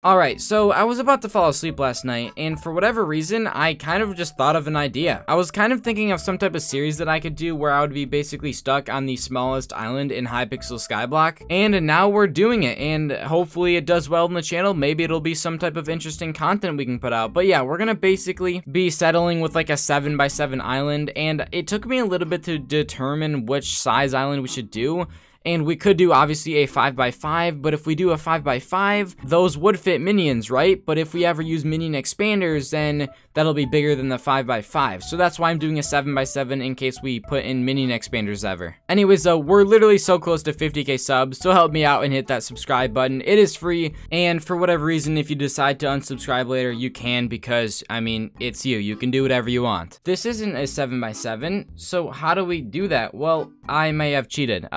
Alright, so I was about to fall asleep last night, and for whatever reason, I kind of just thought of an idea. I was kind of thinking of some type of series that I could do where I would be basically stuck on the smallest island in Hypixel Skyblock, and now we're doing it, and hopefully it does well on the channel. Maybe it'll be some type of interesting content we can put out. But yeah, we're gonna basically be settling with like a 7x7 island, and it took me a little bit to determine which size island we should do. And we could do obviously a 5x5, but if we do a 5x5, those would fit minions, right? But if we ever use minion expanders, then that'll be bigger than the 5x5. So that's why I'm doing a 7x7 in case we put in minion expanders ever. Anyways though, we're literally so close to 50k subs, so help me out and hit that subscribe button. It is free, and for whatever reason, if you decide to unsubscribe later, you can, because, I mean, it's you. You can do whatever you want. This isn't a 7x7, so how do we do that? Well, I may have cheated.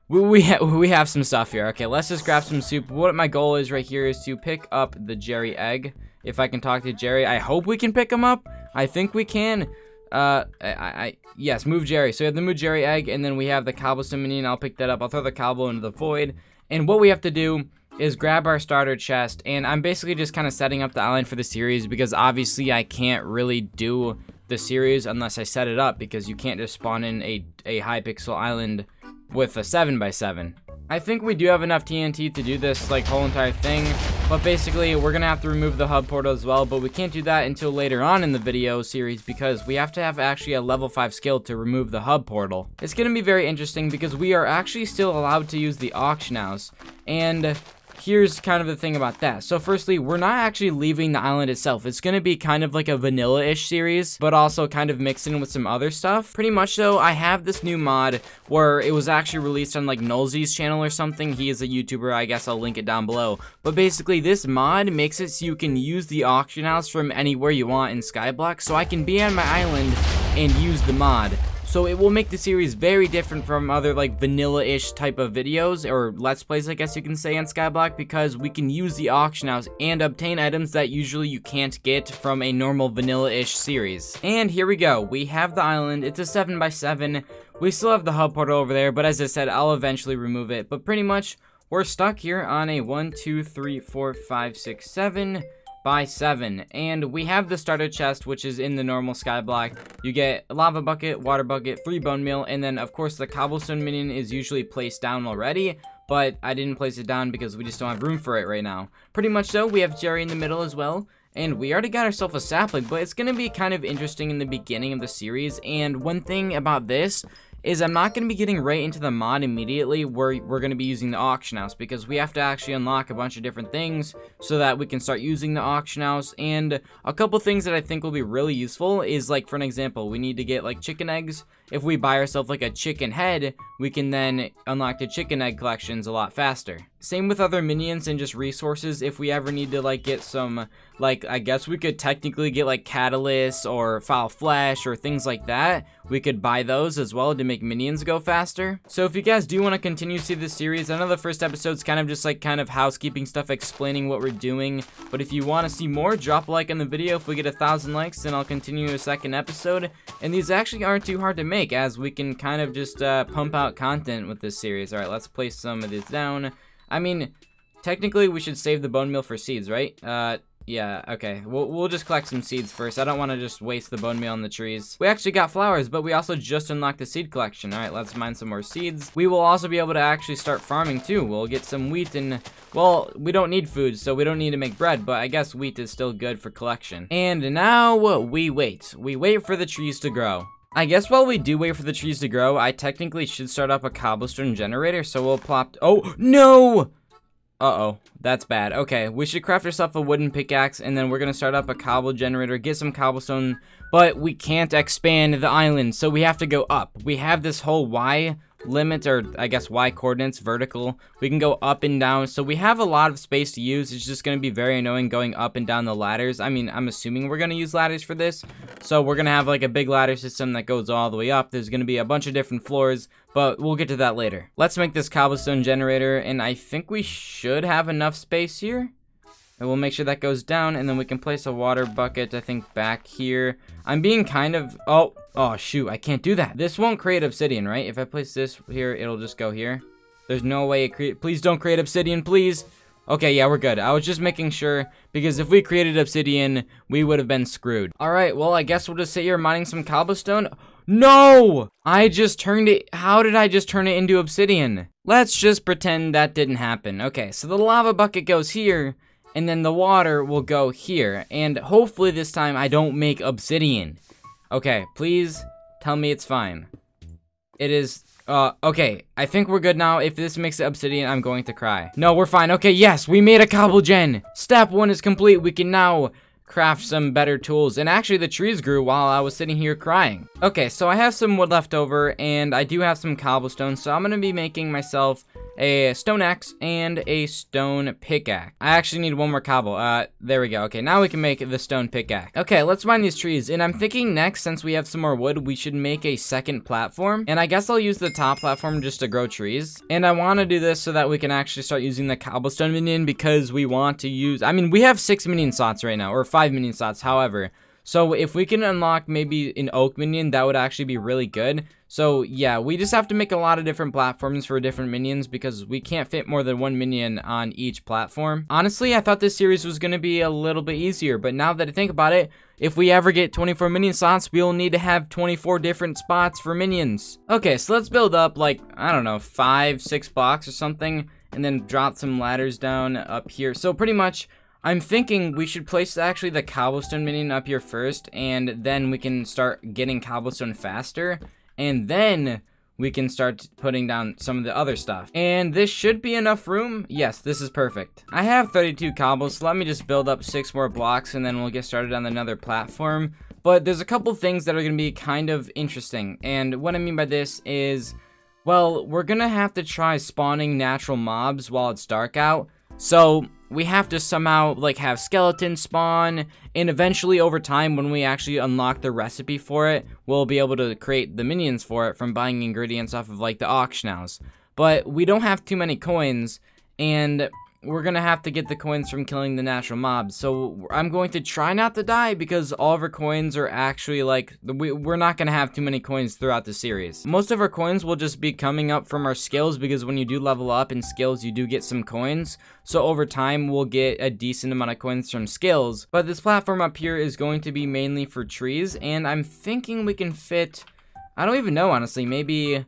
We have some stuff here. Okay, let's just grab some soup. What my goal is right here is to pick up the Jerry egg. If I can talk to Jerry, I hope we can pick him up. I think we can. Yes, move Jerry. So we have the move Jerry egg, and then we have the cobblestone minion. I'll pick that up. I'll throw the cobble into the void. And what we have to do is grab our starter chest, and I'm basically just kind of setting up the island for the series, because obviously I can't really do the series unless I set it up, because you can't just spawn in a Hypixel island with a 7x7. I think we do have enough TNT to do this like whole entire thing, but basically we're gonna have to remove the hub portal as well, but we can't do that until later on in the video series, because we have to have actually a level 5 skill to remove the hub portal. It's gonna be very interesting because we are actually still allowed to use the auction house, and here's kind of the thing about that. So firstly, we're not actually leaving the island itself. It's going to be kind of like a vanilla-ish series, but also kind of mixed in with some other stuff. Pretty much though, I have this new mod where it was actually released on like Nolzy's channel or something. He is a YouTuber. I guess I'll link it down below. But basically, this mod makes it so you can use the auction house from anywhere you want in Skyblock. So I can be on my island and use the mod. So it will make the series very different from other like vanilla-ish type of videos, or let's plays I guess you can say, on Skyblock, because we can use the auction house and obtain items that usually you can't get from a normal vanilla-ish series. And here we go, we have the island. It's a 7x7. We still have the hub portal over there, but as I said, I'll eventually remove it. But pretty much we're stuck here on a 1 2 3 4 5 6 7 by 7, and we have the starter chest, which is in the normal Skyblock. You get a lava bucket, water bucket, 3 bone meal, and then of course the cobblestone minion is usually placed down already, but I didn't place it down because we just don't have room for it right now. Pretty much so, we have Jerry in the middle as well, and we already got ourselves a sapling, but it's gonna be kind of interesting in the beginning of the series. And one thing about this is I'm not going to be getting right into the mod immediately where we're going to be using the auction house, because we have to actually unlock a bunch of different things so that we can start using the auction house. And a couple things that I think will be really useful is, like, for an example, we need to get like chicken eggs. If we buy ourselves like a chicken head, we can then unlock the chicken egg collections a lot faster. Same with other minions and just resources. If we ever need to like get some, like, I guess we could technically get like catalysts or foul flesh or things like that, we could buy those as well to make minions go faster. So if you guys do want to continue to see this series, I know the first episode's kind of just like kind of housekeeping stuff, explaining what we're doing, but if you want to see more, drop a like on the video. If we get 1,000 likes, then I'll continue a second episode. And these actually aren't too hard to make, as we can kind of just pump out content with this series. Alright, let's place some of this down. I mean, technically we should save the bone meal for seeds, right? Yeah, okay. We'll just collect some seeds first. I don't want to just waste the bone meal on the trees. We actually got flowers, but we also just unlocked the seed collection. Alright, let's mine some more seeds. We will also be able to actually start farming too. We'll get some wheat and, well, we don't need food, so we don't need to make bread, but I guess wheat is still good for collection. And now we wait. We wait for the trees to grow. I guess while we do wait for the trees to grow, I technically should start up a cobblestone generator, so we'll plop... Oh, no! Uh-oh, that's bad. Okay, we should craft ourselves a wooden pickaxe, and then we're gonna start up a cobble generator, get some cobblestone, but we can't expand the island, so we have to go up. We have this whole Y limit, or I guess Y coordinates, vertical. We can go up and down, so we have a lot of space to use. It's just going to be very annoying going up and down the ladders. I mean, I'm assuming we're going to use ladders for this, so we're going to have like a big ladder system that goes all the way up. There's going to be a bunch of different floors, but we'll get to that later. Let's make this cobblestone generator, and I think we should have enough space here. And we'll make sure that goes down, and then we can place a water bucket, I think, back here. I'm being kind of... Oh, shoot, I can't do that. This won't create obsidian, right? If I place this here, it'll just go here. There's no way it Please don't create obsidian, please. Okay, yeah, we're good. I was just making sure, because if we created obsidian, we would have been screwed. Alright, well, I guess we'll just sit here mining some cobblestone. No! I just turned it... How did I just turn it into obsidian? Let's just pretend that didn't happen. Okay, so the lava bucket goes here, and then the water will go here. And hopefully this time I don't make obsidian. Okay, please tell me it's fine. It is... okay, I think we're good now. If this makes it obsidian, I'm going to cry. No, we're fine. Okay, yes, we made a cobble gen. Step 1 is complete. We can now craft some better tools. And actually, the trees grew while I was sitting here crying. Okay, so I have some wood left over, and I do have some cobblestone, so I'm gonna be making myself a stone axe and a stone pickaxe. I actually need one more cobble. There we go. Okay, now we can make the stone pickaxe. Okay, let's mine these trees. And I'm thinking next, since we have some more wood, we should make a second platform. And I guess I'll use the top platform just to grow trees. And I want to do this so that we can actually start using the cobblestone minion, because we want to use... I mean, we have 6 minion slots right now, or 5 minion slots, however. So if we can unlock maybe an oak minion, that would actually be really good. So yeah, we just have to make a lot of different platforms for different minions, because we can't fit more than 1 minion on each platform. Honestly, I thought this series was going to be a little bit easier, but now that I think about it, if we ever get 24 minion slots, we'll need to have 24 different spots for minions. Okay, so let's build up like, I don't know, 5-6 blocks or something, and then drop some ladders down up here. So pretty much, I'm thinking we should place actually the cobblestone minion up here first, and then we can start getting cobblestone faster, and then we can start putting down some of the other stuff. And this should be enough room. Yes, this is perfect. I have 32 cobbles, so let me just build up 6 more blocks, and then we'll get started on another platform. But there's a couple things that are going to be kind of interesting, and what I mean by this is, well, we're going to have to try spawning natural mobs while it's dark out. So we have to somehow like have skeletons spawn, and eventually over time, when we actually unlock the recipe for it, we'll be able to create the minions for it from buying ingredients off of like the auction house. But we don't have too many coins, and we're gonna have to get the coins from killing the natural mobs. So I'm going to try not to die, because all of our coins are actually like, we're not gonna have too many coins throughout the series. Most of our coins will just be coming up from our skills, because when you do level up in skills, you do get some coins. So over time, we'll get a decent amount of coins from skills. But this platform up here is going to be mainly for trees, and I'm thinking we can fit, I don't even know, honestly, maybe...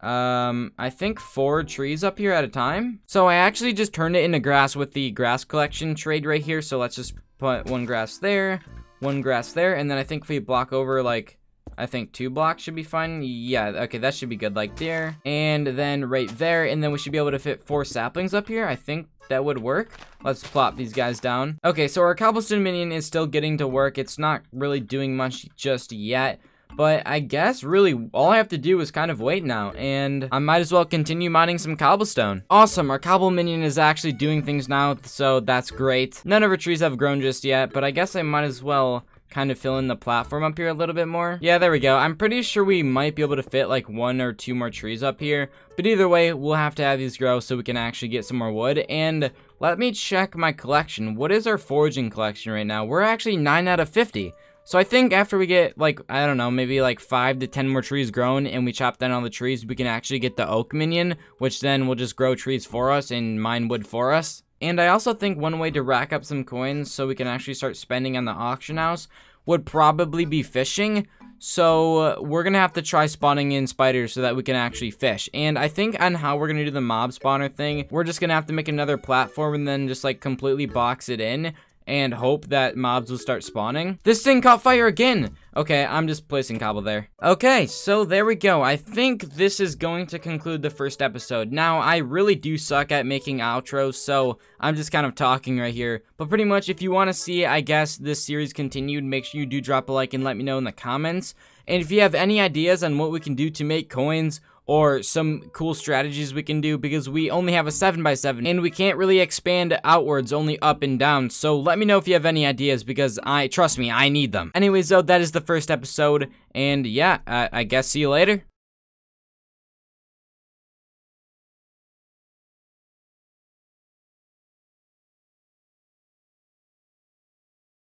I think 4 trees up here at a time. So I actually just turned it into grass with the grass collection trade right here. So let's just put 1 grass there, 1 grass there, and then I think if we block over like, I think 2 blocks should be fine. Yeah, okay, that should be good, like there, and then right there, and then we should be able to fit 4 saplings up here. I think that would work. Let's plop these guys down. Okay, so our cobblestone minion is still getting to work. It's not really doing much just yet. But I guess really all I have to do is kind of wait now, and I might as well continue mining some cobblestone. Awesome, our cobble minion is actually doing things now, so that's great. None of our trees have grown just yet, but I guess I might as well kind of fill in the platform up here a little bit more. Yeah, there we go. I'm pretty sure we might be able to fit like 1 or 2 more trees up here, but either way, we'll have to have these grow so we can actually get some more wood. And let me check my collection. What is our foraging collection right now? We're actually 9 out of 50. So I think after we get, like, I don't know, maybe like 5 to 10 more trees grown, and we chop down all the trees, we can actually get the oak minion, which then will just grow trees for us and mine wood for us. And I also think one way to rack up some coins so we can actually start spending on the auction house would probably be fishing. So we're going to have to try spawning in spiders so that we can actually fish. And I think on how we're going to do the mob spawner thing, we're just going to have to make another platform and then just like completely box it in and hope that mobs will start spawning. This thing caught fire again. Okay, I'm just placing cobble there. Okay, so there we go. I think this is going to conclude the first episode. Now, I really do suck at making outros, so I'm just kind of talking right here. But pretty much, if you want to see, I guess, this series continued, make sure you do drop a like and let me know in the comments. And if you have any ideas on what we can do to make coins, or some cool strategies we can do, because we only have a 7x7 and we can't really expand outwards, only up and down. So let me know if you have any ideas, because trust me, I need them. Anyways though, that is the first episode, and yeah, I guess see you later.